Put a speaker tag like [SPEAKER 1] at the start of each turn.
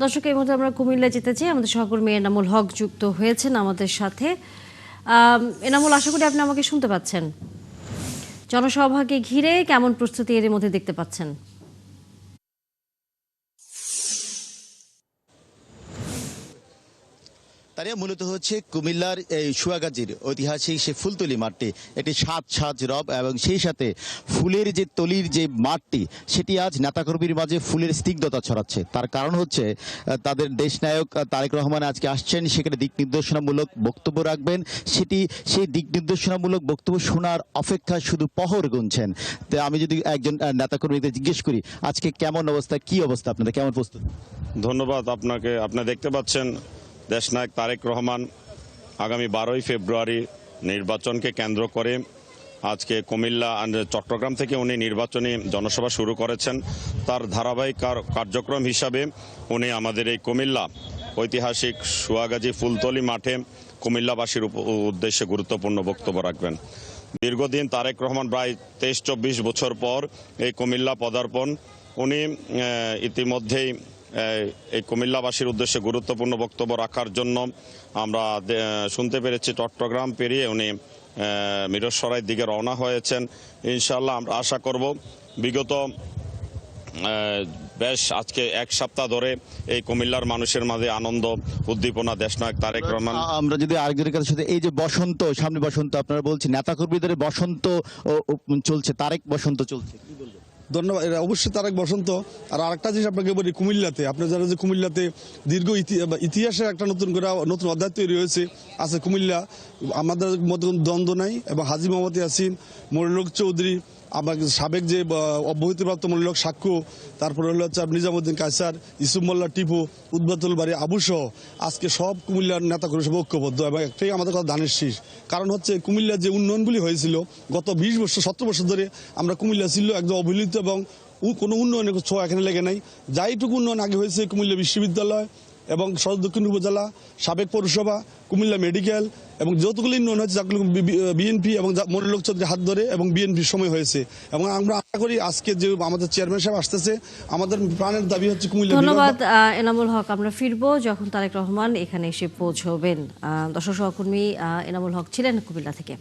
[SPEAKER 1] দর্শক, এই মুহূর্তে আমরা কুমিল্লা যেতেছি। আমাদের সহকর্মী এনামুল হক যুক্ত হয়েছেন আমাদের সাথে। এনামুল, আশা করি আপনি আমাকে শুনতে পাচ্ছেন। জনসভাকে ঘিরে কেমন প্রস্তুতি এর মধ্যে দেখতে পাচ্ছেন?
[SPEAKER 2] তারিয়া মূলত হচ্ছে কুমিল্লার এই সুয়াগাজীর ঐতিহাসিক সে ফুলতলি মাঠটি, একটি সাজ রব, এবং সেই সাথে ফুলের যে তলির যে মাঠটি সেটি আজ নেতাকর্মীর মাঝে ফুলের স্নিগ্ধতা ছড়াচ্ছে। তার কারণ হচ্ছে তাদের দেশনায়ক তারেক রহমান আজকে আসছেন, সেখানে দিক নির্দেশনামূলক বক্তব্য রাখবেন। সেই দিক নির্দেশনামূলক বক্তব্য শোনার অপেক্ষায় শুধু প্রহর গুনছেন। তো আমি যদি একজন নেতাকর্মীদের জিজ্ঞেস করি, আজকে কেমন অবস্থা, কি অবস্থা, আপনাদের কেমন প্রস্তুত?
[SPEAKER 3] ধন্যবাদ আপনাকে। আপনি দেখতে পাচ্ছেন দেশনায়ক তারেক রহমান আগামী 12ই ফেব্রুয়ারি নির্বাচনকে কেন্দ্র করে আজকে কুমিল্লা চট্টগ্রাম থেকে উনি নির্বাচনী জনসভা শুরু করেছেন। তার ধারাবাহিক কার্যক্রম হিসাবে উনি আমাদের এই কুমিল্লা ঐতিহাসিক সুয়াগাজী ফুলতলি মাঠে কুমিল্লাবাসীর উদ্দেশ্যে গুরুত্বপূর্ণ বক্তব্য রাখবেন। দীর্ঘদিন তারেক রহমান প্রায় 23-24 বছর পর এই কুমিল্লা পদার্পণ। উনি ইতিমধ্যেই এই কুমিল্লাবাসীর উদ্দেশ্যে গুরুত্বপূর্ণ বক্তব্য রাখার জন্য আমরা শুনতে পেরেছি চট্টগ্রাম পেরিয়ে উনি মিরসরাইয়ের দিকে রওনা হয়েছেন। ইনশাল্লাহ আমরা আশা করব বিগত বেশ আজকে এক সপ্তাহ ধরে এই কুমিল্লার মানুষের মাঝে আনন্দ উদ্দীপনা দেশনায়ক তারেক রহমান।
[SPEAKER 2] আমরা যদি আরেকজনের কাছে সাথে এই যে বসন্ত, সামনে বসন্ত আপনারা বলছেন, নেতাকর্মীদের বসন্ত চলছে, তারেক বসন্ত চলছে, কি বলবেন?
[SPEAKER 4] ধন্যবাদ। এটা অবশ্যই তারেক বসন্ত। আর আরেকটা জিনিস আপনাকে বলি, কুমিল্লাতে আপনার জানেন যে কুমিল্লাতে দীর্ঘ ইতিহাসে একটা নতুন অধ্যায় তৈরি হয়েছে। আছে কুমিল্লা, আমাদের মধ্যে দ্বন্দ্ব নাই, এবং হাজী মোহাম্মদ ইয়াসিন, মনিরুল হক চৌধুরী, আমার সাবেক যে অব্যাহতিপ্রাপ্ত মনিরুল হক সাক্ষ্য, তারপরে হলো হচ্ছে নিজামুদ্দিন কায়সার, ইসুফ মোল্লা টিপু, উদ্বাতুল বাড়ি আবু সহ আজকে সব কুমিল্লার নেতা করে সব ঐক্যবদ্ধ, এবং একটাই আমাদের কথা ধানের শীষ। কারণ হচ্ছে কুমিল্লার যে উন্নয়নগুলি হয়েছিল গত 20 বছর 17 বছর ধরে, আমরা কুমিল্লা ছিল একদম অবহেলিত, এবং কোনো উন্নয়নের ছোঁয়া এখানে লেগে নাই। যাইটুকু উন্নয়ন আগে হয়েছে কুমিল্লা বিশ্ববিদ্যালয় এবং সদর দক্ষিণ উপজেলা, সাবেক পৌরসভা, কুমিল্লা মেডিকেল, এবং যতগুলি উন্নয়ন হয়েছে যাগুলো বিএনপি এবং মনিরুল হক চৌধুরী হাত ধরে এবং বিএনপির সময় হয়েছে। এবং আমরা আশা করি আজকে যে আমাদের চেয়ারম্যান সাহেব আসতেছে, আমাদের প্রাণের দাবি হচ্ছে কুমিল্লা।
[SPEAKER 1] ধন্যবাদ এনামুল হক। আমরা ফিরবো যখন তারেক রহমান এখানে এসে পৌঁছবেন। দর্শক, সহকর্মী এনামুল হক ছিলেন কুমিল্লা থেকে।